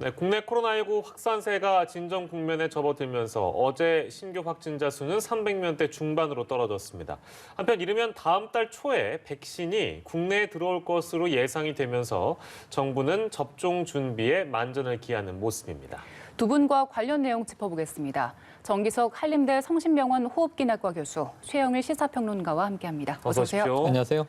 네, 국내 코로나19 확산세가 진정 국면에 접어들면서 어제 신규 확진자 수는 300명대 중반으로 떨어졌습니다. 한편 이르면 다음 달 초에 백신이 국내에 들어올 것으로 예상이 되면서 정부는 접종 준비에 만전을 기하는 모습입니다. 두 분과 관련 내용 짚어보겠습니다. 정기석 한림대 성심병원 호흡기내과 교수, 최영일 시사평론가와 함께합니다. 어서 오세요. 안녕하세요.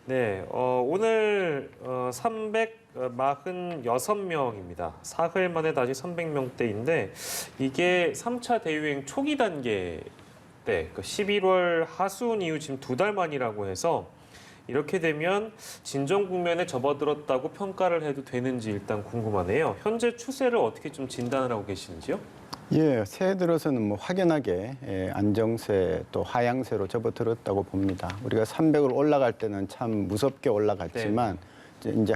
네, 오늘 346명입니다. 사흘 만에 다시 300명대인데 이게 3차 대유행 초기 단계 때 11월 하순 이후 지금 2달 만이라고 해서 이렇게 되면 진정 국면에 접어들었다고 평가를 해도 되는지 일단 궁금하네요. 현재 추세를 어떻게 좀 진단을 하고 계시는지요? 예, 새해 들어서는 뭐 확연하게 안정세 또 하향세로 접어들었다고 봅니다. 우리가 300을 올라갈 때는 참 무섭게 올라갔지만 이제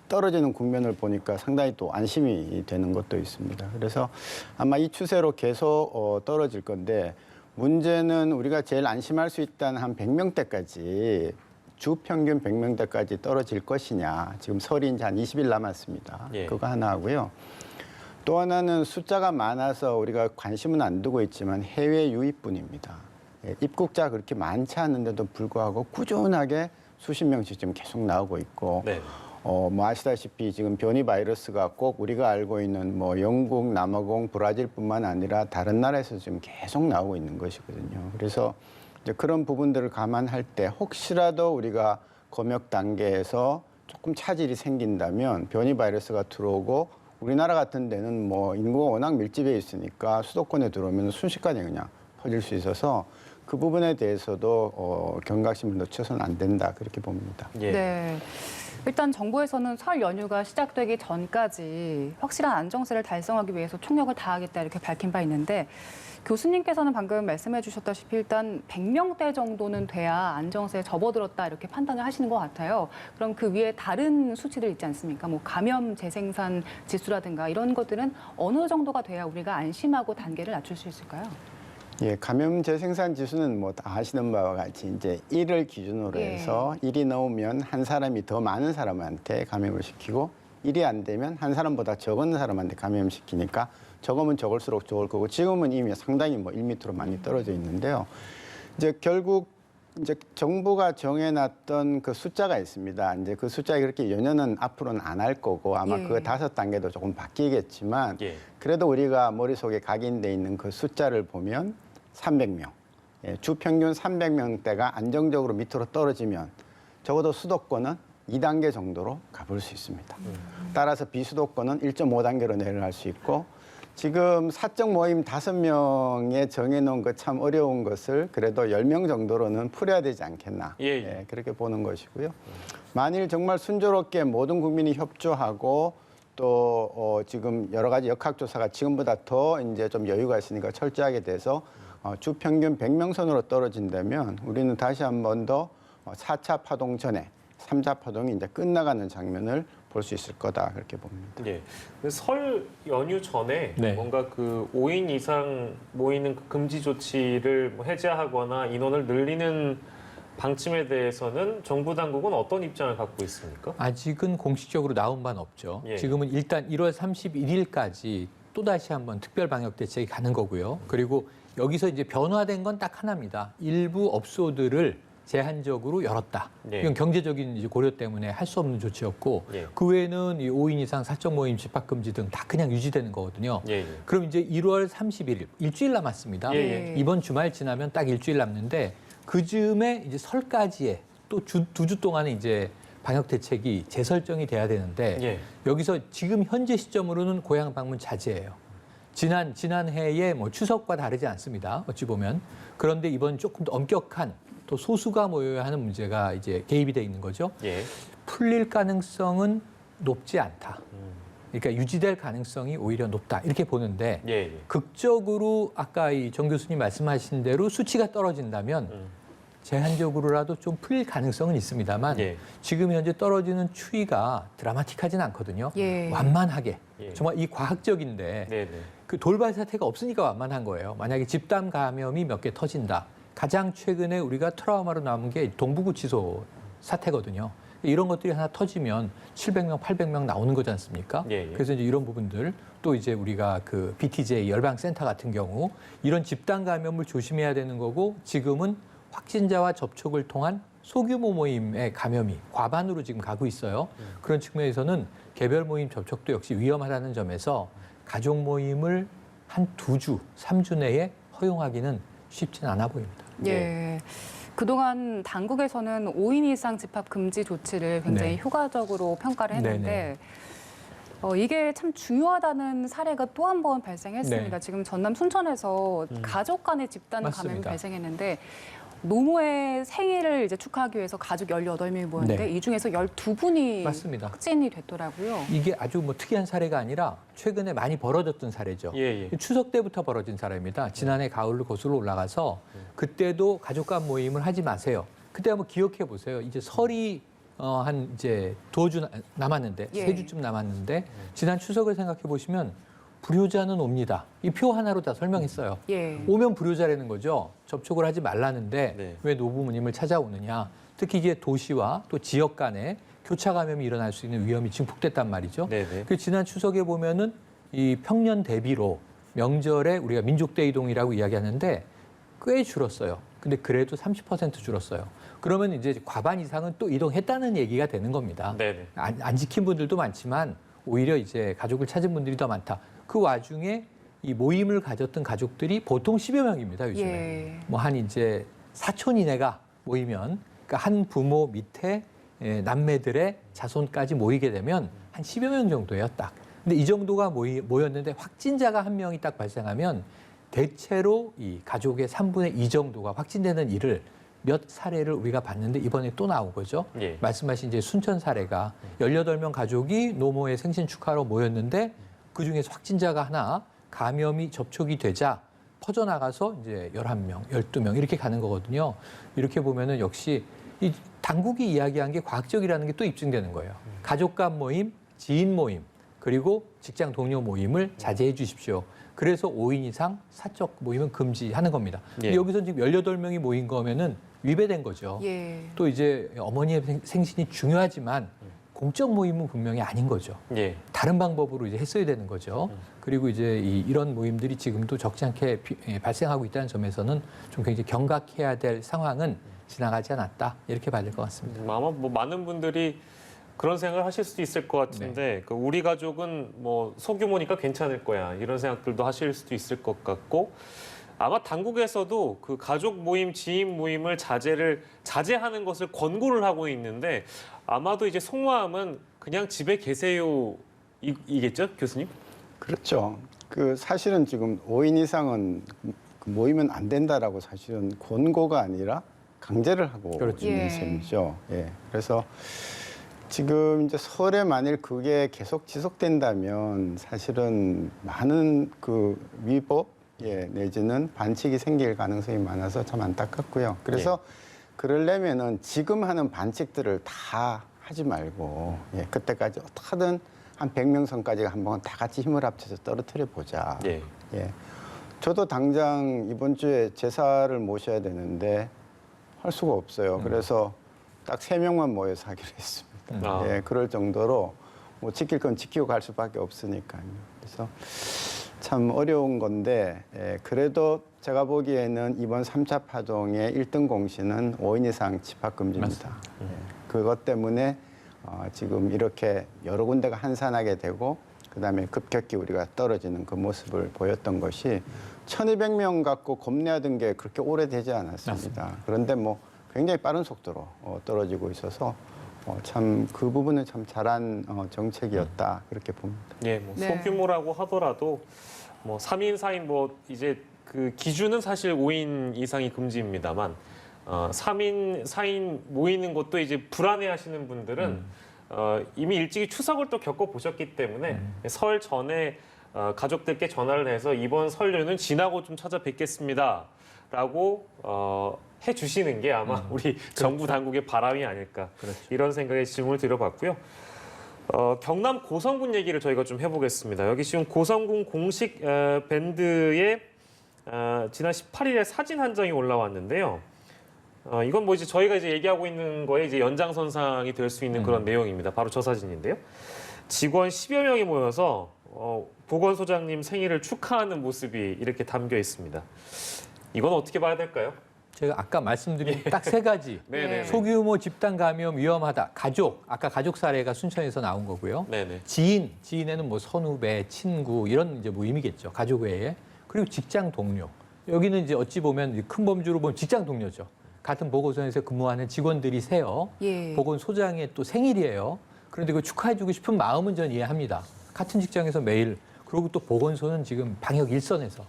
떨어지는 국면을 보니까 상당히 또 안심이 되는 것도 있습니다. 그래서 아마 이 추세로 계속 떨어질 건데 문제는 우리가 제일 안심할 수 있다는 한 100명대까지 주 평균 100명대까지 떨어질 것이냐. 지금 설이 이제 한 20일 남았습니다. 예. 그거 하나 하고요. 또 하나는 숫자가 많아서 우리가 관심은 안 두고 있지만 해외 유입분입니다. 입국자 그렇게 많지 않은데도 불구하고 꾸준하게 수십 명씩 지금 계속 나오고 있고 네. 뭐 아시다시피 지금 변이 바이러스가 꼭 우리가 알고 있는 뭐 영국, 남아공, 브라질뿐만 아니라 다른 나라에서 지금 계속 나오고 있는 것이거든요. 그래서 이제 그런 부분들을 감안할 때 혹시라도 우리가 검역 단계에서 조금 차질이 생긴다면 변이 바이러스가 들어오고 우리나라 같은 데는 뭐 인구가 워낙 밀집해 있으니까 수도권에 들어오면 순식간에 그냥 퍼질 수 있어서 그 부분에 대해서도 경각심을 늦춰서는 안 된다 그렇게 봅니다. 예. 네. 일단 정부에서는 설 연휴가 시작되기 전까지 확실한 안정세를 달성하기 위해서 총력을 다하겠다 이렇게 밝힌 바 있는데 교수님께서는 방금 말씀해 주셨다시피 일단 100명대 정도는 돼야 안정세에 접어들었다 이렇게 판단을 하시는 것 같아요. 그럼 그 위에 다른 수치들 있지 않습니까? 뭐 감염 재생산 지수라든가 이런 것들은 어느 정도가 돼야 우리가 안심하고 단계를 낮출 수 있을까요? 예, 감염 재생산 지수는 뭐 다 아시는 바와 같이 이제 1을 기준으로 해서 1이 넘으면 한 사람이 더 많은 사람한테 감염을 시키고 1이 안 되면 한 사람보다 적은 사람한테 감염시키니까 적으면 적을수록 좋을 거고 지금은 이미 상당히 뭐 1m로 많이 떨어져 있는데요. 이제 결국 이제 정부가 정해놨던 그 숫자가 있습니다. 이제 그 숫자가 그렇게 연연은 앞으로는 안 할 거고 아마 그 5단계도 조금 바뀌겠지만 그래도 우리가 머릿속에 각인돼 있는 그 숫자를 보면 300명. 예, 주 평균 300명대가 안정적으로 밑으로 떨어지면 적어도 수도권은 2단계 정도로 가볼 수 있습니다. 따라서 비수도권은 1.5단계로 내려갈 수 있고 지금 사적 모임 5명에 정해놓은 것 참 어려운 것을 그래도 10명 정도로는 풀어야 되지 않겠나. 예, 그렇게 보는 것이고요. 만일 정말 순조롭게 모든 국민이 협조하고 또 지금 여러 가지 역학조사가 지금보다 더 이제 좀 여유가 있으니까 철저하게 돼서 주 평균 100명 선으로 떨어진다면 우리는 다시 한 번 더 4차 파동 전에 3차 파동이 이제 끝나가는 장면을 볼 수 있을 거다 그렇게 봅니다. 예. 설 연휴 전에 뭔가 그 5인 이상 모이는 그 금지 조치를 뭐 해제하거나 인원을 늘리는 방침에 대해서는 정부 당국은 어떤 입장을 갖고 있습니까? 아직은 공식적으로 나온 바는 없죠. 예. 지금은 일단 1월 31일까지 또다시 한번 특별 방역 대책이 가는 거고요. 그리고 여기서 이제 변화된 건 딱 하나입니다. 일부 업소들을 제한적으로 열었다. 이건 경제적인 이제 고려 때문에 할 수 없는 조치였고 그 외에는 이 5인 이상 사적 모임 집합 금지 등 다 그냥 유지되는 거거든요. 그럼 이제 1월 31일 일주일 남았습니다. 이번 주말 지나면 딱 일주일 남는데 그 즈음에 이제 설까지의 또 두 주 동안에 이제 방역 대책이 재설정이 돼야 되는데 여기서 지금 현재 시점으로는 고향 방문 자제예요. 지난해에 뭐 추석과 다르지 않습니다. 어찌 보면. 그런데 이번 조금 더 엄격한 또 소수가 모여야 하는 문제가 이제 개입이 돼 있는 거죠. 풀릴 가능성은 높지 않다. 그러니까 유지될 가능성이 오히려 높다. 이렇게 보는데 극적으로 아까 이 정 교수님 말씀하신 대로 수치가 떨어진다면 제한적으로라도 좀 풀릴 가능성은 있습니다만 지금 현재 떨어지는 추이가 드라마틱하진 않거든요. 완만하게. 정말 이 과학적인데 그 돌발 사태가 없으니까 완만한 거예요. 만약에 집단 감염이 몇 개 터진다. 가장 최근에 우리가 트라우마로 남은 게 동부구치소 사태거든요. 이런 것들이 하나 터지면 700명, 800명 나오는 거지 않습니까? 예, 예. 그래서 이제 이런 부분들 또 이제 우리가 그 BTJ 열방센터 같은 경우 이런 집단 감염을 조심해야 되는 거고 지금은 확진자와 접촉을 통한 소규모 모임의 감염이 과반으로 지금 가고 있어요. 그런 측면에서는 개별 모임 접촉도 역시 위험하다는 점에서 가족 모임을 한 2주, 3주 내에 허용하기는 쉽지는 않아 보입니다. 예. 그동안 당국에서는 5인 이상 집합 금지 조치를 굉장히 네. 효과적으로 평가를 했는데 네네. 이게 참 중요하다는 사례가 또 한 번 발생했습니다. 네. 지금 전남 순천에서 가족 간의 집단 감염이 맞습니다. 발생했는데 노모의 생일을 이제 축하하기 위해서 가족 18명이 모였는데 네. 이 중에서 12분이 맞습니다. 확진이 됐더라고요. 이게 아주 뭐 특이한 사례가 아니라 최근에 많이 벌어졌던 사례죠. 예, 예. 추석 때부터 벌어진 사례입니다. 지난해 가을로 거슬러 올라가서 그때도 가족 간 모임을 하지 마세요. 그때 한번 기억해 보세요. 이제 설이 한 이제 2주 남았는데 예. 3주쯤 남았는데 지난 추석을 생각해 보시면 불효자는 옵니다. 이 표 하나로 다 설명했어요. 예. 오면 불효자라는 거죠. 접촉을 하지 말라는데 네. 왜 노부모님을 찾아오느냐. 특히 이게 도시와 또 지역 간에 교차 감염이 일어날 수 있는 위험이 증폭됐단 말이죠. 네네. 그 지난 추석에 보면은 이 평년 대비로 명절에 우리가 민족대 이동이라고 이야기하는데 꽤 줄었어요. 근데 그래도 30% 줄었어요. 그러면 이제 과반 이상은 또 이동했다는 얘기가 되는 겁니다. 네네. 안 지킨 분들도 많지만 오히려 이제 가족을 찾은 분들이 더 많다. 그 와중에 이 모임을 가졌던 가족들이 보통 10여 명입니다, 요즘에. 예. 뭐 한 이제 사촌 이내가 모이면 그러니까 한 부모 밑에 남매들의 자손까지 모이게 되면 한 10여 명 정도예요, 딱. 근데 이 정도가 모였는데 확진자가 한 명이 딱 발생하면 대체로 이 가족의 3분의 2 정도가 확진되는 일을 몇 사례를 우리가 봤는데 이번에 또 나온 거죠. 예. 말씀하신 이제 순천 사례가 18명 가족이 노모의 생신 축하로 모였는데 그중에서 확진자가 하나 감염이 접촉이 되자 퍼져나가서 이제 11명, 12명 이렇게 가는 거거든요. 이렇게 보면은 역시 이 당국이 이야기한 게 과학적이라는 게 또 입증되는 거예요. 가족 간 모임, 지인 모임, 그리고 직장 동료 모임을 자제해 주십시오. 그래서 5인 이상 사적 모임은 금지하는 겁니다. 예. 근데 여기서 지금 18명이 모인 거면은 위배된 거죠. 예. 또 이제 어머니의 생신이 중요하지만 공적 모임은 분명히 아닌 거죠. 예. 다른 방법으로 이제 했어야 되는 거죠. 그리고 이제 이런 모임들이 지금도 적지 않게 발생하고 있다는 점에서는 좀 굉장히 경각해야 될 상황은 지나가지 않았다 이렇게 봐야 될 것 같습니다. 아마 뭐 많은 분들이 그런 생각을 하실 수도 있을 것 같은데 그 우리 가족은 뭐 소규모니까 괜찮을 거야 이런 생각들도 하실 수도 있을 것 같고 아마 당국에서도 그 가족 모임, 지인 모임을 자제하는 것을 권고를 하고 있는데 아마도 이제 속마음은 그냥 집에 계세요 이겠죠, 교수님? 그렇죠. 그 사실은 지금 5인 이상은 모이면 안 된다라고 사실은 권고가 아니라 강제를 하고 그렇죠. 있는 예. 셈이죠. 예. 그래서 지금 이제 설에 만일 그게 계속 지속된다면 사실은 많은 그 위법 내지는 반칙이 생길 가능성이 많아서 참 안타깝고요. 그래서 그러려면은 지금 하는 반칙들을 다 하지 말고 그때까지 어떻게든 한 100명 선까지 한번 다 같이 힘을 합쳐서 떨어뜨려 보자. 예. 저도 당장 이번 주에 제사를 모셔야 되는데 할 수가 없어요. 그래서 딱 3명만 모여서 하기로 했습니다. 아. 그럴 정도로 뭐 지킬 건 지키고 갈 수밖에 없으니까요. 그래서 참 어려운 건데 그래도 제가 보기에는 이번 3차 파동의 1등 공신은 5인 이상 집합 금지입니다. 그것 때문에 지금 이렇게 여러 군데가 한산하게 되고 그다음에 급격히 우리가 떨어지는 그 모습을 보였던 것이 1,200명 갖고 겁내하던 게 그렇게 오래되지 않았습니다. 그런데 뭐 굉장히 빠른 속도로 떨어지고 있어서 참 그 부분은 참 잘한 정책이었다 그렇게 봅니다. 예, 뭐 네. 소규모라고 하더라도 뭐 3인, 4인 뭐 이제 그 기준은 사실 5인 이상이 금지입니다만 3인, 4인 모이는 것도 이제 불안해하시는 분들은 이미 일찍이 추석을 또 겪어보셨기 때문에 설 전에 가족들께 전화를 해서 이번 설 연휴는 지나고 좀 찾아뵙겠습니다라고 해주시는 게 아마 우리 정부 당국의 바람이 아닐까 이런 생각에 질문을 드려봤고요. 경남 고성군 얘기를 저희가 좀 해보겠습니다. 여기 지금 고성군 공식 밴드에 지난 18일에 사진 한 장이 올라왔는데요. 이건 뭐 이제 저희가 이제 얘기하고 있는 거에 이제 연장선상이 될 수 있는 그런 내용입니다. 바로 저 사진인데요. 직원 10여 명이 모여서 보건소장님 생일을 축하하는 모습이 이렇게 담겨 있습니다. 이건 어떻게 봐야 될까요? 제가 아까 말씀드린 딱 세 가지. 네네. 소규모 집단 감염 위험하다. 가족, 아까 가족 사례가 순천에서 나온 거고요. 네네. 지인에는 뭐 선후배, 친구 이런 이제 모임이겠죠. 가족 외에. 그리고 직장 동료. 여기는 이제 어찌 보면 큰 범주로 보면 직장 동료죠. 같은 보건소에서 근무하는 직원들이 세요. 예. 보건소장의 또 생일이에요. 그런데 그 축하해주고 싶은 마음은 전 이해합니다. 같은 직장에서 매일. 그리고 또 보건소는 지금 방역 일선에서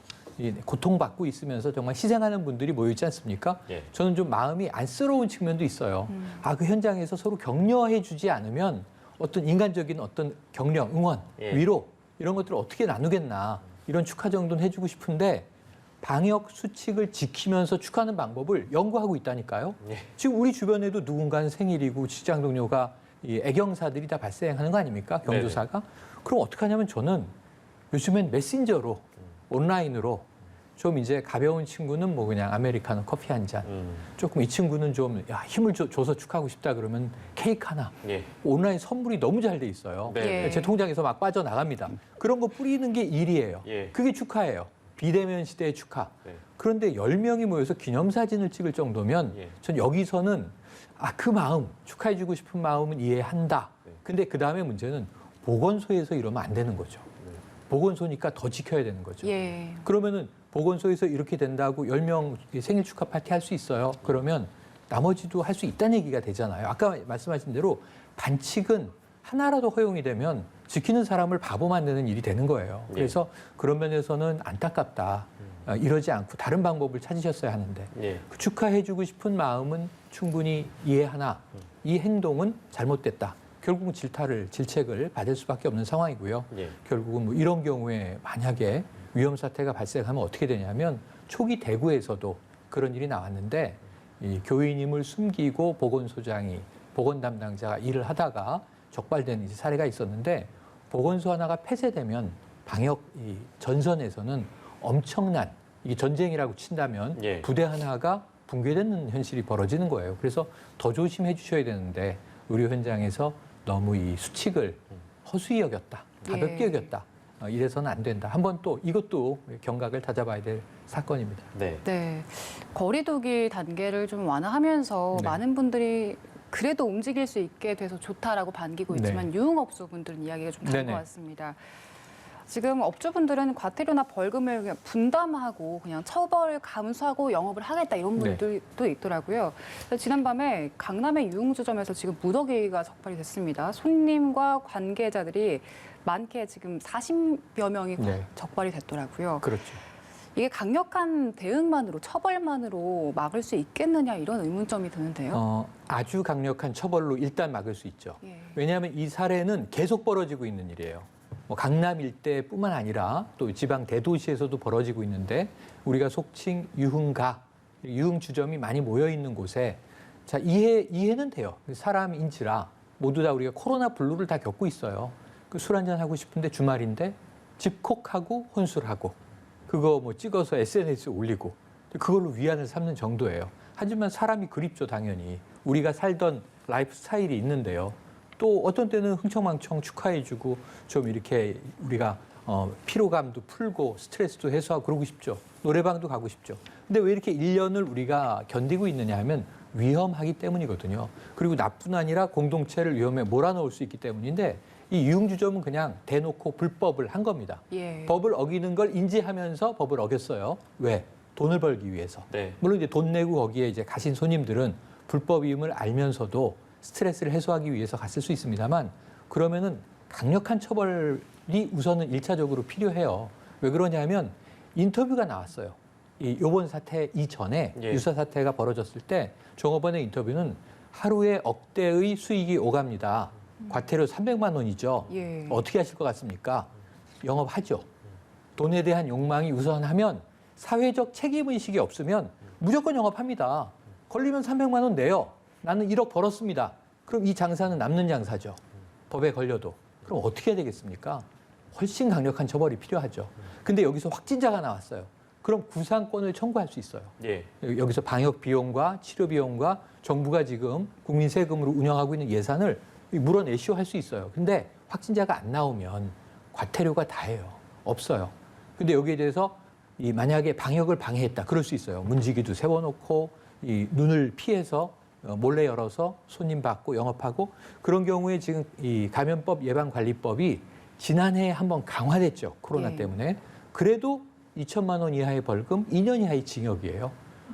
고통받고 있으면서 정말 희생하는 분들이 모여있지 않습니까? 예. 저는 좀 마음이 안쓰러운 측면도 있어요. 그 현장에서 서로 격려해주지 않으면 어떤 인간적인 어떤 격려, 응원, 예. 위로 이런 것들을 어떻게 나누겠나. 이런 축하 정도는 해주고 싶은데 방역 수칙을 지키면서 축하하는 방법을 연구하고 있다니까요. 예. 지금 우리 주변에도 누군가는 생일이고 직장 동료가 이 애경사들이 다 발생하는 거 아닙니까? 경조사가. 그럼 어떻게 하냐면 저는 요즘엔 메신저로 온라인으로 좀 이제 가벼운 친구는 뭐 그냥 아메리카노 커피 한 잔. 조금 이 친구는 좀 힘을 줘서 축하하고 싶다 그러면 케이크 하나. 예. 온라인 선물이 너무 잘 돼 있어요. 네. 예. 제 통장에서 막 빠져나갑니다. 그런 거 뿌리는 게 일이에요. 예. 그게 축하예요. 비대면 시대의 축하. 네. 그런데 10명이 모여서 기념사진을 찍을 정도면 예. 전 여기서는 그 마음, 축하해주고 싶은 마음은 이해한다. 네. 근데 그 다음에 문제는 보건소에서 이러면 안 되는 거죠. 보건소니까 더 지켜야 되는 거죠. 예. 그러면은 보건소에서 이렇게 된다고 10명 생일 축하 파티 할 수 있어요. 그러면 나머지도 할 수 있다는 얘기가 되잖아요. 아까 말씀하신 대로 반칙은 하나라도 허용이 되면 지키는 사람을 바보 만드는 일이 되는 거예요. 그래서 그런 면에서는 안타깝다. 이러지 않고 다른 방법을 찾으셨어야 하는데 예. 그 축하해주고 싶은 마음은 충분히 이해하나 이 행동은 잘못됐다. 결국은 질책을 받을 수밖에 없는 상황이고요. 예. 결국은 뭐 이런 경우에 만약에 위험 사태가 발생하면 어떻게 되냐면 초기 대구에서도 그런 일이 나왔는데 이 교인임을 숨기고 보건 담당자가 일을 하다가 적발된 이제 사례가 있었는데 보건소 하나가 폐쇄되면 방역 이 전선에서는 엄청난 이게 전쟁이라고 친다면 예. 부대 하나가 붕괴되는 현실이 벌어지는 거예요. 그래서 더 조심해 주셔야 되는데 의료 현장에서 너무 이 수칙을 허수히 여겼다, 가볍게 예. 여겼다. 이래서는 안 된다. 한번 또 이것도 경각을 다잡아야 될 사건입니다. 네. 네. 거리두기 단계를 좀 완화하면서 네. 많은 분들이 그래도 움직일 수 있게 돼서 좋다라고 반기고 있지만 유흥업소분들은 이야기가 좀 다른 네네. 것 같습니다. 지금 업주분들은 과태료나 벌금을 그냥 분담하고 그냥 처벌을 감수하고 영업을 하겠다 이런 분들도 있더라고요. 지난밤에 강남의 유흥주점에서 지금 무더기가 적발이 됐습니다. 손님과 관계자들이 많게 지금 40여 명이 네. 적발이 됐더라고요. 그렇죠. 이게 강력한 대응만으로 처벌만으로 막을 수 있겠느냐 이런 의문점이 드는데요. 아주 강력한 처벌로 일단 막을 수 있죠. 예. 왜냐하면 이 사례는 계속 벌어지고 있는 일이에요. 뭐 강남 일대뿐만 아니라 또 지방 대도시에서도 벌어지고 있는데 우리가 속칭 유흥가, 유흥주점이 많이 모여 있는 곳에 자 이해는 돼요. 사람 인지라 모두 다 우리가 코로나 블루를 다 겪고 있어요. 그 술 한잔 하고 싶은데 주말인데 집콕하고 혼술하고 그거 뭐 찍어서 SNS에 올리고 그걸로 위안을 삼는 정도예요. 하지만 사람이 그립죠, 당연히. 우리가 살던 라이프 스타일이 있는데요. 또 어떤 때는 흥청망청 축하해주고 좀 이렇게 우리가 피로감도 풀고 스트레스도 해소하고 그러고 싶죠. 노래방도 가고 싶죠. 근데 왜 이렇게 1년을 우리가 견디고 있느냐 하면 위험하기 때문이거든요. 그리고 나뿐 아니라 공동체를 위험에 몰아넣을 수 있기 때문인데 이 유흥주점은 그냥 대놓고 불법을 한 겁니다. 예. 법을 어기는 걸 인지하면서 법을 어겼어요. 왜? 돈을 벌기 위해서. 네. 물론 이제 돈 내고 거기에 이제 가신 손님들은 불법임을 알면서도 스트레스를 해소하기 위해서 갔을 수 있습니다만 그러면은 강력한 처벌이 우선은 1차적으로 필요해요. 왜 그러냐면 인터뷰가 나왔어요. 요번 사태 이전에 예. 유사 사태가 벌어졌을 때 종업원의 인터뷰는 하루에 억대의 수익이 오갑니다. 과태료 300만 원이죠. 예. 어떻게 하실 것 같습니까? 영업하죠. 돈에 대한 욕망이 우선하면 사회적 책임의식이 없으면 무조건 영업합니다. 걸리면 300만 원 내요. 나는 1억 벌었습니다. 그럼 이 장사는 남는 장사죠. 법에 걸려도. 그럼 어떻게 해야 되겠습니까? 훨씬 강력한 처벌이 필요하죠. 근데 여기서 확진자가 나왔어요. 그럼 구상권을 청구할 수 있어요. 예. 여기서 방역 비용과 치료 비용과 정부가 지금 국민 세금으로 운영하고 있는 예산을 물어내시오 할 수 있어요. 근데 확진자가 안 나오면 과태료가 다예요. 없어요. 근데 여기에 대해서 만약에 방역을 방해했다. 그럴 수 있어요. 문지기도 세워놓고 이 눈을 피해서 몰래 열어서 손님 받고 영업하고 그런 경우에 지금 이 감염법 예방관리법이 지난해에 한번 강화됐죠. 코로나 예. 때문에. 그래도 2천만 원 이하의 벌금, 2년 이하의 징역이에요.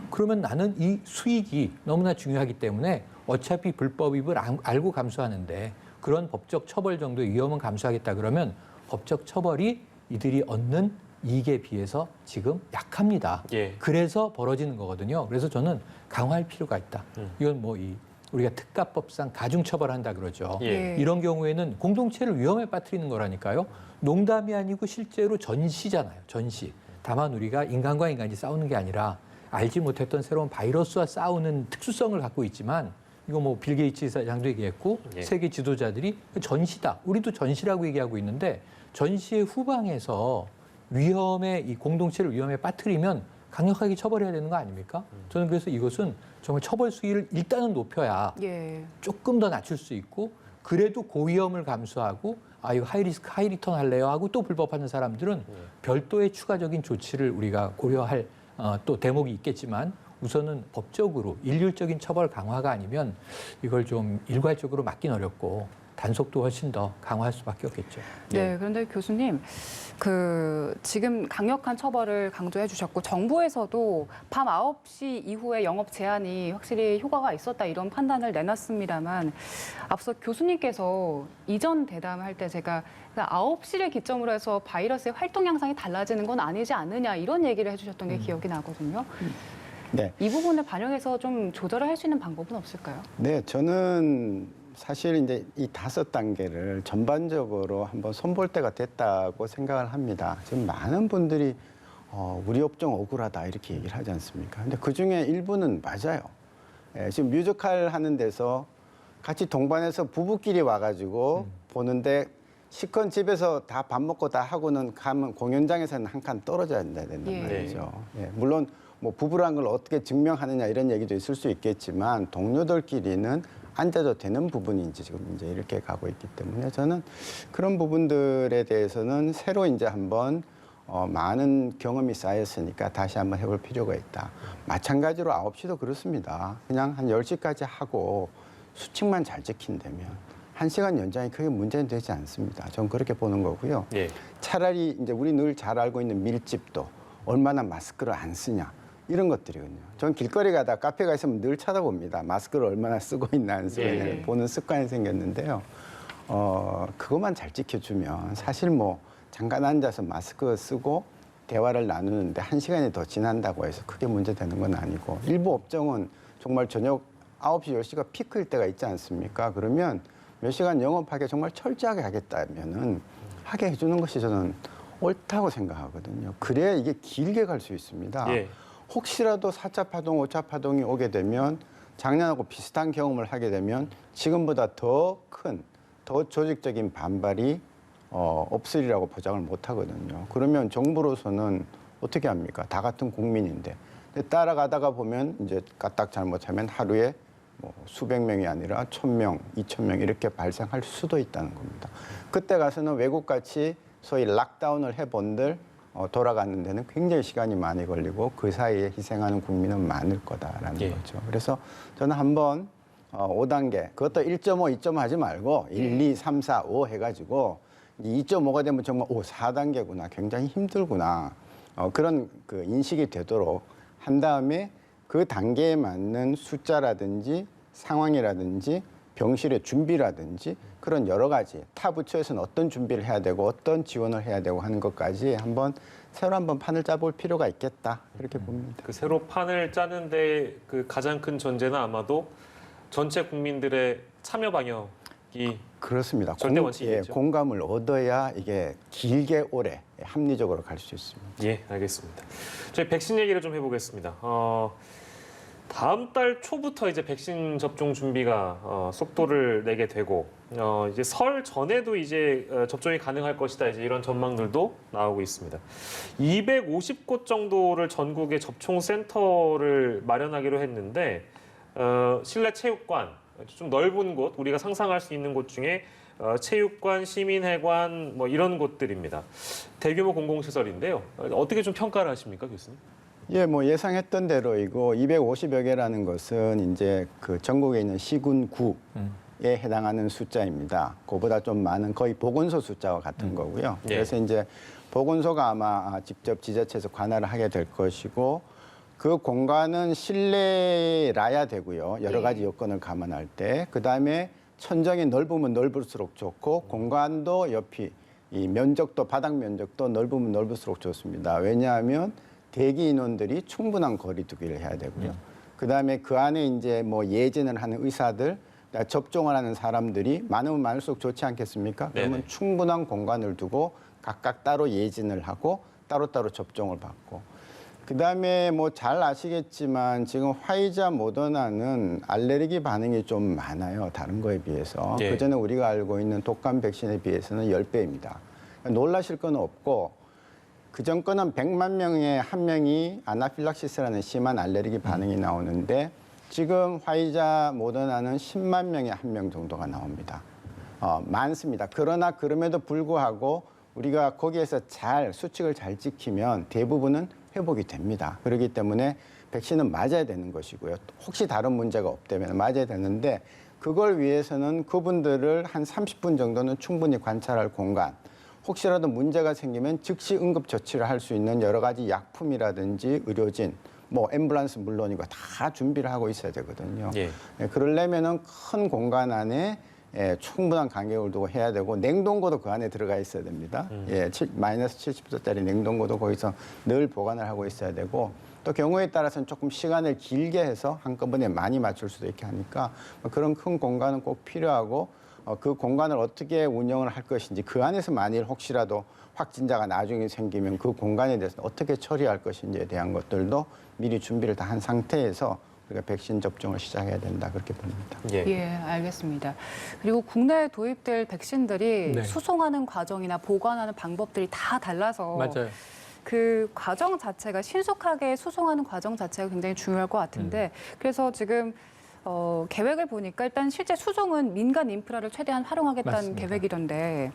그러면 나는 이 수익이 너무나 중요하기 때문에 어차피 불법 입을 알고 감수하는데 그런 법적 처벌 정도의 위험은 감수하겠다 그러면 법적 처벌이 이들이 얻는 이익에 비해서 지금 약합니다. 예. 그래서 벌어지는 거거든요. 그래서 저는 강화할 필요가 있다. 이건 뭐 우리가 특가법상 가중처벌한다 그러죠. 예. 이런 경우에는 공동체를 위험에 빠뜨리는 거라니까요. 농담이 아니고 실제로 전시잖아요. 전시. 다만 우리가 인간과 인간이 싸우는 게 아니라 알지 못했던 새로운 바이러스와 싸우는 특수성을 갖고 있지만 이거 뭐 빌 게이츠 사장도 얘기했고 예. 세계 지도자들이 전시다. 우리도 전시라고 얘기하고 있는데 전시의 후방에서 위험에 이 공동체를 위험에 빠뜨리면 강력하게 처벌해야 되는 거 아닙니까? 저는 그래서 이것은 정말 처벌 수위를 일단은 높여야 예. 조금 더 낮출 수 있고 그래도 고위험을 감수하고 아 이거 하이리스크 하이리턴 할래요 하고 또 불법하는 사람들은 별도의 추가적인 조치를 우리가 고려할 또 대목이 있겠지만 우선은 법적으로 일률적인 처벌 강화가 아니면 이걸 좀 일괄적으로 막긴 어렵고 단속도 훨씬 더 강화할 수밖에 없겠죠. 네, 그런데 교수님, 지금 강력한 처벌을 강조해 주셨고 정부에서도 밤 9시 이후에 영업 제한이 확실히 효과가 있었다 이런 판단을 내놨습니다만 앞서 교수님께서 이전 대담할 때 제가 9시를 기점으로 해서 바이러스의 활동 양상이 달라지는 건 아니지 않느냐 이런 얘기를 해주셨던 게 기억이 나거든요. 네. 이 부분을 반영해서 좀 조절을 할 수 있는 방법은 없을까요? 네, 저는 사실 이제 이 5단계를 전반적으로 한번 손볼 때가 됐다고 생각을 합니다. 지금 많은 분들이 우리 업종 억울하다 이렇게 얘기를 하지 않습니까? 근데 그 중에 일부는 맞아요. 예, 지금 뮤지컬 하는 데서 같이 동반해서 부부끼리 와가지고 보는데 시컨 집에서 다 밥 먹고 다 하고는 가면 공연장에서는 한 칸 떨어져야 된다는 예. 말이죠. 예, 물론 뭐 부부란 걸 어떻게 증명하느냐 이런 얘기도 있을 수 있겠지만 동료들끼리는 앉아도 되는 부분인지 지금 이제 이렇게 가고 있기 때문에 저는 그런 부분들에 대해서는 새로 이제 한번 많은 경험이 쌓였으니까 다시 한번 해볼 필요가 있다. 마찬가지로 9시도 그렇습니다. 그냥 한 10시까지 하고 수칙만 잘 지킨다면 1시간 연장이 크게 문제는 되지 않습니다. 저는 그렇게 보는 거고요. 예. 차라리 이제 우리 늘 잘 알고 있는 밀집도 얼마나 마스크를 안 쓰냐. 이런 것들이거든요. 전 길거리 가다 카페가 있으면 늘 쳐다봅니다. 마스크를 얼마나 쓰고 있나 안 쓰고 있나 예. 보는 습관이 생겼는데요. 그것만 잘 지켜주면 사실 뭐 잠깐 앉아서 마스크 쓰고 대화를 나누는데 1시간이 더 지난다고 해서 크게 문제되는 건 아니고 일부 업종은 정말 저녁 9시, 10시가 피크일 때가 있지 않습니까? 그러면 몇 시간 영업하게 정말 철저하게 하겠다면은 하게 해주는 것이 저는 옳다고 생각하거든요. 그래야 이게 길게 갈 수 있습니다. 예. 혹시라도 4차 파동, 5차 파동이 오게 되면 작년하고 비슷한 경험을 하게 되면 지금보다 더 큰, 더 조직적인 반발이 없으리라고 보장을 못 하거든요. 그러면 정부로서는 어떻게 합니까? 다 같은 국민인데. 근데 따라가다가 보면 이제 까딱 잘못하면 하루에 뭐 수백 명이 아니라 1,000명, 2,000명 이렇게 발생할 수도 있다는 겁니다. 그때 가서는 외국같이 소위 락다운을 해본들 돌아가는 데는 굉장히 시간이 많이 걸리고 그 사이에 희생하는 국민은 많을 거다라는 예. 거죠. 그래서 저는 한번 5단계, 그것도 1.5, 2.5 하지 말고 1, 2, 3, 4, 5 해가지고 2.5가 되면 정말 4단계구나. 굉장히 힘들구나. 그런 그 인식이 되도록 한 다음에 그 단계에 맞는 숫자라든지 상황이라든지 병실의 준비라든지 그런 여러 가지 타 부처에서는 어떤 준비를 해야 되고 어떤 지원을 해야 되고 하는 것까지 새로 한번 판을 짜볼 필요가 있겠다 이렇게 봅니다. 그 새로 판을 짜는데 그 가장 큰 전제는 아마도 전체 국민들의 참여 방역이 그렇습니다. 절대 원칙이겠죠. 공감을 얻어야 이게 길게 오래 합리적으로 갈 수 있습니다. 예, 알겠습니다. 저희 백신 얘기를 좀 해보겠습니다. 다음 달 초부터 이제 백신 접종 준비가 속도를 내게 되고 이제 설 전에도 이제 접종이 가능할 것이다. 이제 이런 전망들도 나오고 있습니다. 250곳 정도를 전국에 접종 센터를 마련하기로 했는데 실내 체육관 좀 넓은 곳 우리가 상상할 수 있는 곳 중에 체육관, 시민회관 뭐 이런 곳들입니다. 대규모 공공시설인데요. 어떻게 좀 평가를 하십니까, 교수님? 예, 뭐 예상했던 대로이고 250여 개라는 것은 이제 그 전국에 있는 시군 구에 해당하는 숫자입니다. 그보다 좀 많은 거의 보건소 숫자와 같은 거고요. 예. 그래서 이제 보건소가 아마 직접 지자체에서 관할을 하게 될 것이고 그 공간은 실내라야 되고요. 여러 가지 여건을 감안할 때. 그다음에 천정이 넓으면 넓을수록 좋고 공간도 옆이 이 면적도 바닥 면적도 넓으면 넓을수록 좋습니다. 왜냐하면 대기 인원들이 충분한 거리두기를 해야 되고요. 그다음에 그 안에 이제 뭐 예진을 하는 의사들, 접종을 하는 사람들이 많으면 많을수록 좋지 않겠습니까? 그러면 네네. 충분한 공간을 두고 각각 따로 예진을 하고 따로따로 접종을 받고. 그다음에 뭐 잘 아시겠지만 지금 화이자 모더나는 알레르기 반응이 좀 많아요. 다른 거에 비해서. 예. 그전에 우리가 알고 있는 독감 백신에 비해서는 10배입니다. 놀라실 건 없고 그전 거는 100만 명에 한 명이 아나필락시스라는 심한 알레르기 반응이 나오는데 지금 화이자 모더나는 10만 명에 한 명 정도가 나옵니다. 많습니다. 그러나 그럼에도 불구하고 우리가 거기에서 잘 수칙을 잘 지키면 대부분은 회복이 됩니다. 그렇기 때문에 백신은 맞아야 되는 것이고요. 혹시 다른 문제가 없다면 맞아야 되는데 그걸 위해서는 그분들을 한 30분 정도는 충분히 관찰할 공간, 혹시라도 문제가 생기면 즉시 응급 조치를 할 수 있는 여러 가지 약품이라든지 의료진, 뭐 앰뷸런스 물론이고 다 준비를 하고 있어야 되거든요. 예. 그러려면은 큰 공간 안에 충분한 간격을 두고 해야 되고 냉동고도 그 안에 들어가 있어야 됩니다. 마이너스 70도짜리 냉동고도 거기서 늘 보관을 하고 있어야 되고 또 경우에 따라서는 조금 시간을 길게 해서 한꺼번에 많이 맞출 수도 있게 하니까 그런 큰 공간은 꼭 필요하고 그 공간을 어떻게 운영을 할 것인지 그 안에서 만일 혹시라도 확진자가 나중에 생기면 그 공간에 대해서 어떻게 처리할 것인지에 대한 것들도 미리 준비를 다 한 상태에서 우리가 백신 접종을 시작해야 된다 그렇게 봅니다. 예, 알겠습니다. 그리고 국내에 도입될 백신들이 네. 수송하는 과정이나 보관하는 방법들이 다 달라서 맞아요. 그 과정 자체가 신속하게 수송하는 과정 자체가 굉장히 중요할 것 같은데 그래서 지금 계획을 보니까 일단 실제 수송은 민간 인프라를 최대한 활용하겠다는 맞습니다. 계획이던데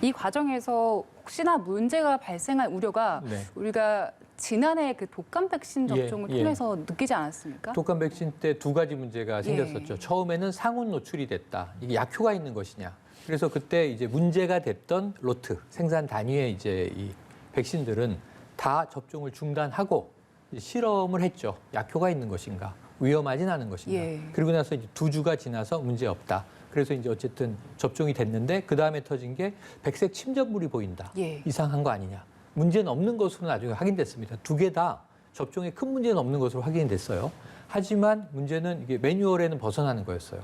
이 과정에서 혹시나 문제가 발생할 우려가 네. 우리가 지난해 그 독감 백신 접종을 예. 통해서 느끼지 않았습니까? 독감 백신 때 두 가지 문제가 생겼었죠. 처음에는 상온 노출이 됐다. 이게 약효가 있는 것이냐. 그래서 그때 이제 문제가 됐던 로트 생산 단위의 이제 이 백신들은 다 접종을 중단하고 실험을 했죠. 약효가 있는 것인가, 위험하진 않은 것인가. 예. 그리고 나서 이제 2주가 지나서 문제 없다. 그래서 이제 어쨌든 접종이 됐는데 그 다음에 터진 게 백색 침전물이 보인다. 예. 이상한 거 아니냐. 문제는 없는 것으로 나중에 확인됐습니다. 두 개 다 접종에 큰 문제는 없는 것으로 확인됐어요. 하지만 문제는 이게 매뉴얼에는 벗어나는 거였어요.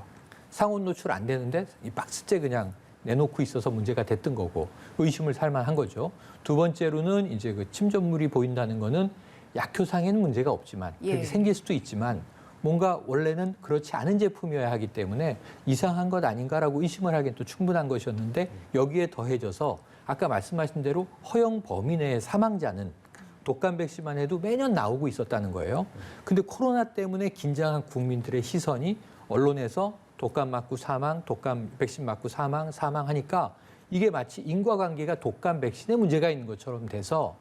상온 노출 안 되는데 이 박스째 그냥 내놓고 있어서 문제가 됐던 거고 의심을 살 만한 거죠. 두 번째로는 이제 그 침전물이 보인다는 거는 약효상에는 문제가 없지만 그렇게 예. 생길 수도 있지만 뭔가 원래는 그렇지 않은 제품이어야 하기 때문에 이상한 것 아닌가라고 의심을 하기엔 또 충분한 것이었는데 여기에 더해져서 아까 말씀하신 대로 허용 범위 내의 사망자는 독감 백신만 해도 매년 나오고 있었다는 거예요. 근데 코로나 때문에 긴장한 국민들의 시선이 언론에서 독감 맞고 사망, 독감 백신 맞고 사망하니까 이게 마치 인과관계가 독감 백신에 문제가 있는 것처럼 돼서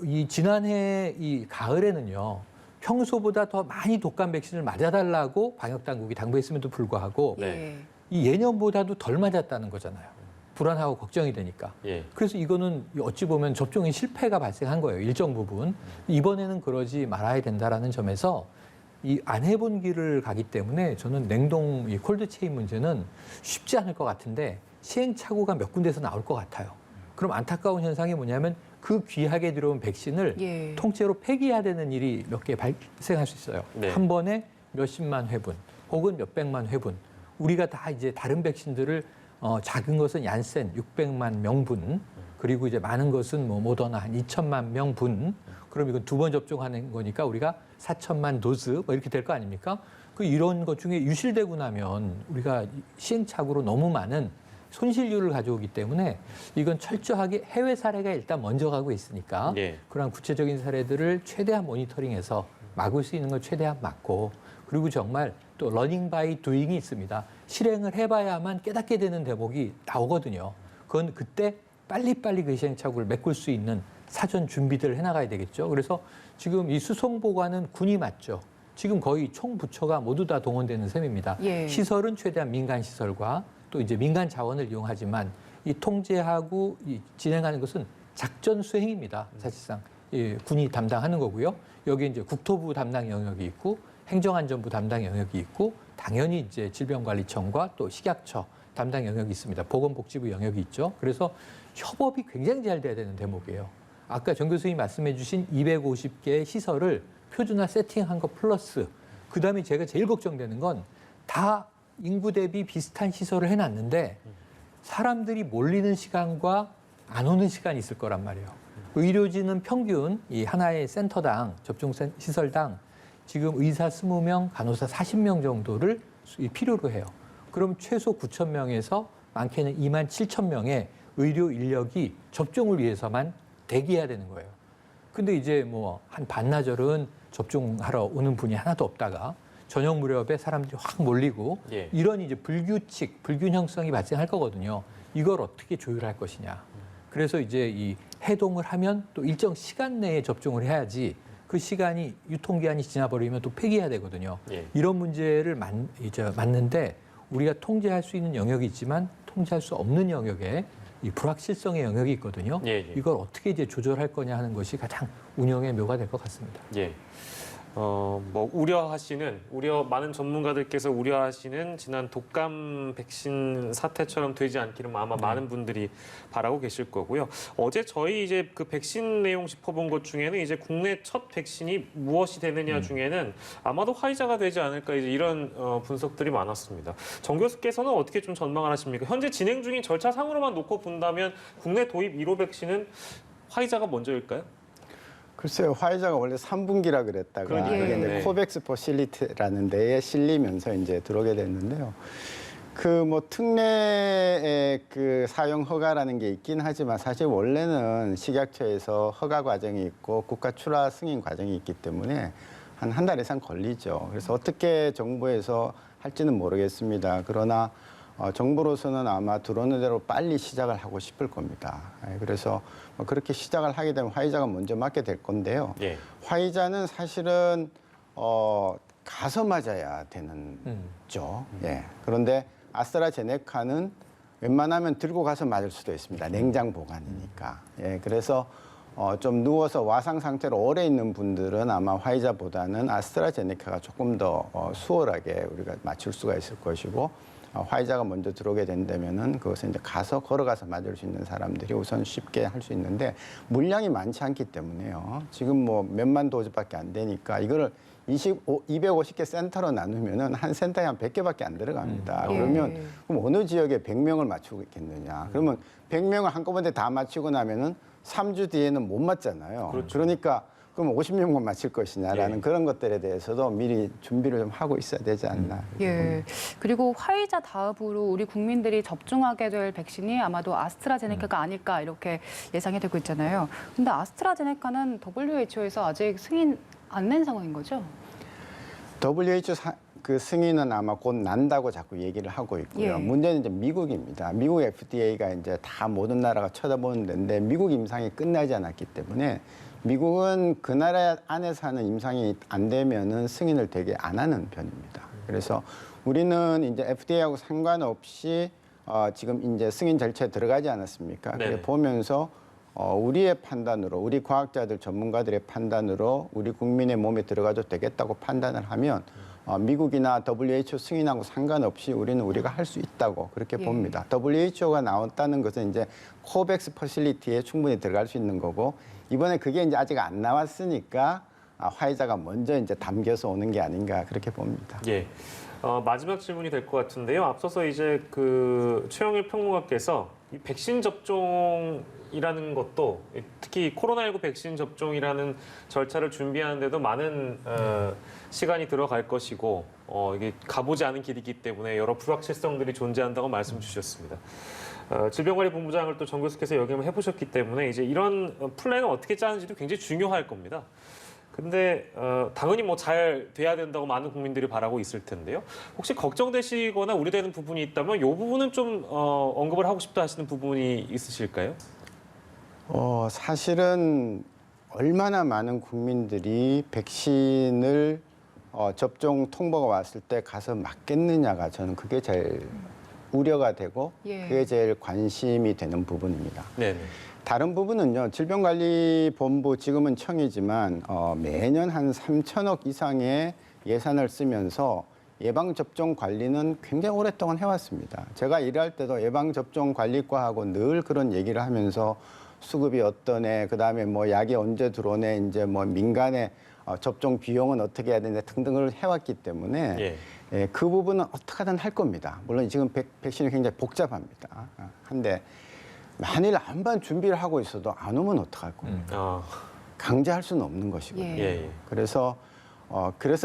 이 지난해 이 가을에는요. 평소보다 더 많이 독감 백신을 맞아달라고 방역당국이 당부했음에도 불구하고 네. 이 예년보다도 덜 맞았다는 거잖아요. 불안하고 걱정이 되니까. 예. 그래서 이거는 어찌 보면 접종의 실패가 발생한 거예요. 일정 부분. 이번에는 그러지 말아야 된다라는 점에서 이 안 해본 길을 가기 때문에 저는 냉동 이 콜드체인 문제는 쉽지 않을 것 같은데 시행착오가 몇 군데서 나올 것 같아요. 그럼 안타까운 현상이 뭐냐면 그 귀하게 들어온 백신을 예. 통째로 폐기해야 되는 일이 몇 개 발생할 수 있어요. 네. 한 번에 몇십만 회분 혹은 몇백만 회분. 우리가 다 이제 다른 백신들을 작은 것은 얀센 600만 명분 그리고 이제 많은 것은 뭐 모더나 한 2천만 명분 그럼 이건 2번 접종하는 거니까 우리가 4천만 도즈 뭐 이렇게 될 거 아닙니까? 그 이런 것 중에 유실되고 나면 우리가 시행착오로 너무 많은 손실률을 가져오기 때문에 이건 철저하게 해외 사례가 일단 먼저 가고 있으니까 예. 그런 구체적인 사례들을 최대한 모니터링해서 막을 수 있는 걸 최대한 막고 그리고 정말 또 러닝 바이 두잉이 있습니다. 실행을 해봐야만 깨닫게 되는 대목이 나오거든요. 그건 그때 빨리빨리 그 시행착오를 메꿀 수 있는 사전 준비들을 해나가야 되겠죠. 그래서 지금 이 수송보관은 군이 맡죠. 지금 거의 총 부처가 모두 다 동원되는 셈입니다. 예. 시설은 최대한 민간 시설과 또 이제 민간 자원을 이용하지만 이 통제하고 이 진행하는 것은 작전 수행입니다. 사실상 예, 군이 담당하는 거고요. 여기 이제 국토부 담당 영역이 있고 행정안전부 담당 영역이 있고 당연히 이제 질병관리청과 또 식약처 담당 영역이 있습니다. 보건복지부 영역이 있죠. 그래서 협업이 굉장히 잘 돼야 되는 대목이에요. 아까 정 교수님이 말씀해 주신 250개의 시설을 표준화 세팅한 거 플러스 그다음에 제가 제일 걱정되는 건 다 인구 대비 비슷한 시설을 해놨는데 사람들이 몰리는 시간과 안 오는 시간이 있을 거란 말이에요. 의료진은 평균 이 하나의 센터당 접종 시설당 지금 의사 20명, 간호사 40명 정도를 필요로 해요. 그럼 최소 9,000명에서 많게는 27,000명의 의료 인력이 접종을 위해서만 대기해야 되는 거예요. 근데 이제 뭐 한 반나절은 접종하러 오는 분이 하나도 없다가 저녁 무렵에 사람들이 확 몰리고 예. 이런 이제 불규칙, 불균형성이 발생할 거거든요. 이걸 어떻게 조율할 것이냐. 그래서 이제 이 해동을 하면 또 일정 시간 내에 접종을 해야지 그 시간이 유통기한이 지나버리면 또 폐기해야 되거든요. 예. 이런 문제를 맞는데 우리가 통제할 수 있는 영역이 있지만 통제할 수 없는 영역에 이 불확실성의 영역이 있거든요. 예, 예. 이걸 어떻게 이제 조절할 거냐 하는 것이 가장 운영의 묘가 될 것 같습니다. 예. 뭐 많은 전문가들께서 우려하시는 지난 독감 백신 사태처럼 되지 않기를 아마 많은 분들이 바라고 계실 거고요. 어제 저희 이제 그 백신 내용 짚어본 것 중에는 이제 국내 첫 백신이 무엇이 되느냐 중에는 아마도 화이자가 되지 않을까 이제 이런 분석들이 많았습니다. 정 교수께서는 어떻게 좀 전망을 하십니까? 현재 진행 중인 절차상으로만 놓고 본다면 국내 도입 1호 백신은 화이자가 먼저일까요? 글쎄요, 화이자가 원래 3분기라 그랬다가 그러니까요. 그게 이제 네. 코백스 포실리티라는 데에 실리면서 이제 들어오게 됐는데요. 그 뭐 특례의 그 사용 허가라는 게 있긴 하지만 사실 원래는 식약처에서 허가 과정이 있고 국가 출하 승인 과정이 있기 때문에 한 달 이상 걸리죠. 그래서 어떻게 정부에서 할지는 모르겠습니다. 그러나 정부로서는 아마 들어오는 대로 빨리 시작을 하고 싶을 겁니다. 그래서 그렇게 시작을 하게 되면 화이자가 먼저 맞게 될 건데요. 예. 화이자는 사실은 가서 맞아야 되는죠. 예. 그런데 아스트라제네카는 웬만하면 들고 가서 맞을 수도 있습니다. 냉장 보관이니까. 예. 그래서 좀 누워서 와상 상태로 오래 있는 분들은 아마 화이자보다는 아스트라제네카가 조금 더 수월하게 우리가 맞출 수가 있을 것이고 화이자가 먼저 들어오게 된다면은 그것은 이제 가서 걸어가서 맞을 수 있는 사람들이 우선 쉽게 할 수 있는데 물량이 많지 않기 때문에요. 지금 뭐 몇만 도즈밖에 안 되니까 이거를 250개 센터로 나누면은 한 센터에 한 100개밖에 안 들어갑니다. 예. 그러면 그럼 어느 지역에 100명을 맞추고 있겠느냐? 그러면 100명을 한꺼번에 다 맞추고 나면은 3주 뒤에는 못 맞잖아요. 그렇죠. 그러니까 그럼 50명만 맞힐 것이냐라는 예. 그런 것들에 대해서도 미리 준비를 좀 하고 있어야 되지 않나. 예. 그리고 화이자 다음으로 우리 국민들이 접종하게 될 백신이 아마도 아스트라제네카가 아닐까 이렇게 예상이 되고 있잖아요. 근데 아스트라제네카는 WHO에서 아직 승인 안 낸 상황인 거죠? WHO 그 승인은 아마 곧 난다고 자꾸 얘기를 하고 있고요. 예. 문제는 이제 미국입니다. 미국 FDA가 이제 다 모든 나라가 쳐다보는 데인데 미국 임상이 끝나지 않았기 때문에 미국은 그 나라 안에서 하는 임상이 안 되면은 승인을 되게 안 하는 편입니다. 그래서 우리는 이제 FDA하고 상관없이 지금 이제 승인 절차에 들어가지 않았습니까? 네네. 그래 보면서 우리의 판단으로, 우리 과학자들, 전문가들의 판단으로 우리 국민의 몸에 들어가도 되겠다고 판단을 하면 미국이나 WHO 승인하고 상관없이 우리가 할 수 있다고 그렇게 예. 봅니다. WHO가 나왔다는 것은 이제 코백스 퍼실리티에 충분히 들어갈 수 있는 거고 이번에 그게 이제 아직 안 나왔으니까 화이자가 먼저 이제 담겨서 오는 게 아닌가 그렇게 봅니다. 예. 마지막 질문이 될 것 같은데요. 앞서서 이제 그 최영일 평론가께서 이 백신 접종이라는 것도 특히 코로나19 백신 접종이라는 절차를 준비하는데도 많은 시간이 들어갈 것이고 이게 가보지 않은 길이기 때문에 여러 불확실성들이 존재한다고 말씀 주셨습니다. 질병관리본부장을 또 정 교수께서 역임을 해보셨기 때문에 이제 이런 플랜을 어떻게 짜는지도 굉장히 중요할 겁니다. 근데 당연히 뭐 잘 돼야 된다고 많은 국민들이 바라고 있을 텐데요. 혹시 걱정되시거나 우려되는 부분이 있다면 이 부분은 좀 언급을 하고 싶다 하시는 부분이 있으실까요? 사실은 얼마나 많은 국민들이 백신을 접종 통보가 왔을 때 가서 맞겠느냐가 저는 그게 제일 우려가 되고 예. 그게 제일 관심이 되는 부분입니다. 네. 다른 부분은요. 질병관리본부 지금은 청이지만 매년 한 3천억 이상의 예산을 쓰면서 예방접종 관리는 굉장히 오랫동안 해왔습니다. 제가 일할 때도 예방접종관리과하고 늘 그런 얘기를 하면서 수급이 어떠네, 그다음에 뭐 약이 언제 들어오네, 이제 뭐 민간의 접종 비용은 어떻게 해야 되냐 등등을 해왔기 때문에 예, 그 부분은 어떻게든 할 겁니다. 물론 지금 백신이 굉장히 복잡합니다. 한데 만일 안반 준비를 하고 있어도 안 오면 어떡할 겁니까? 강제할 수는 없는 것이거든요. 예. 그래서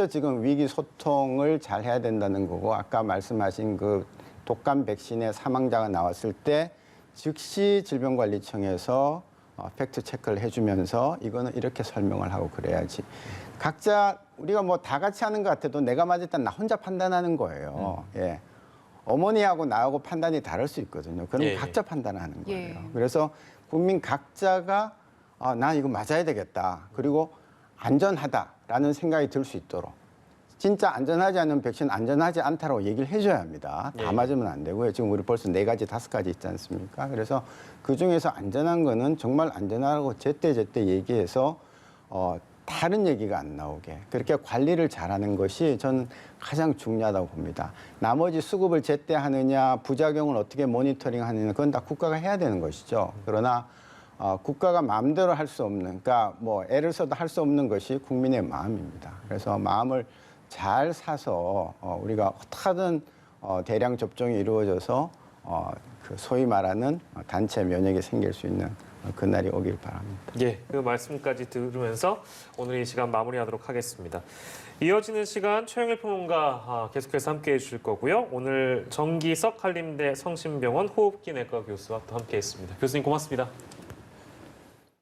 지금 위기 소통을 잘 해야 된다는 거고 아까 말씀하신 그 독감 백신의 사망자가 나왔을 때 즉시 질병관리청에서 팩트 체크를 해주면서 이거는 이렇게 설명을 하고 그래야지. 각자 우리가 뭐 다 같이 하는 것 같아도 내가 맞을 땐 나 혼자 판단하는 거예요. 예. 어머니하고 나하고 판단이 다를 수 있거든요. 그럼 예. 각자 판단하는 거예요. 예. 그래서 국민 각자가 나 이거 맞아야 되겠다. 그리고 안전하다라는 생각이 들 수 있도록 진짜 안전하지 않은 백신 안전하지 않다라고 얘기를 해줘야 합니다. 다 예. 맞으면 안 되고요. 지금 우리 벌써 4가지, 5가지 있지 않습니까? 그래서 그중에서 안전한 거는 정말 안전하고 제때제때 얘기해서 다른 얘기가 안 나오게 그렇게 관리를 잘하는 것이 전 가장 중요하다고 봅니다. 나머지 수급을 제때 하느냐, 부작용을 어떻게 모니터링하느냐 그건 다 국가가 해야 되는 것이죠. 그러나 국가가 마음대로 할 수 없는, 그러니까 뭐 애를 써도 할 수 없는 것이 국민의 마음입니다. 그래서 마음을 잘 사서 우리가 어떻게든 대량 접종이 이루어져서 그 소위 말하는 단체 면역이 생길 수 있는 그날이 오길 바랍니다. 예, 그 말씀까지 들으면서 오늘 이 시간 마무리하도록 하겠습니다. 이어지는 시간 최영일 평론가 계속해서 함께해 주실 거고요. 오늘 정기석 한림대 성심병원 호흡기내과 교수와 또 함께했습니다. 교수님 고맙습니다.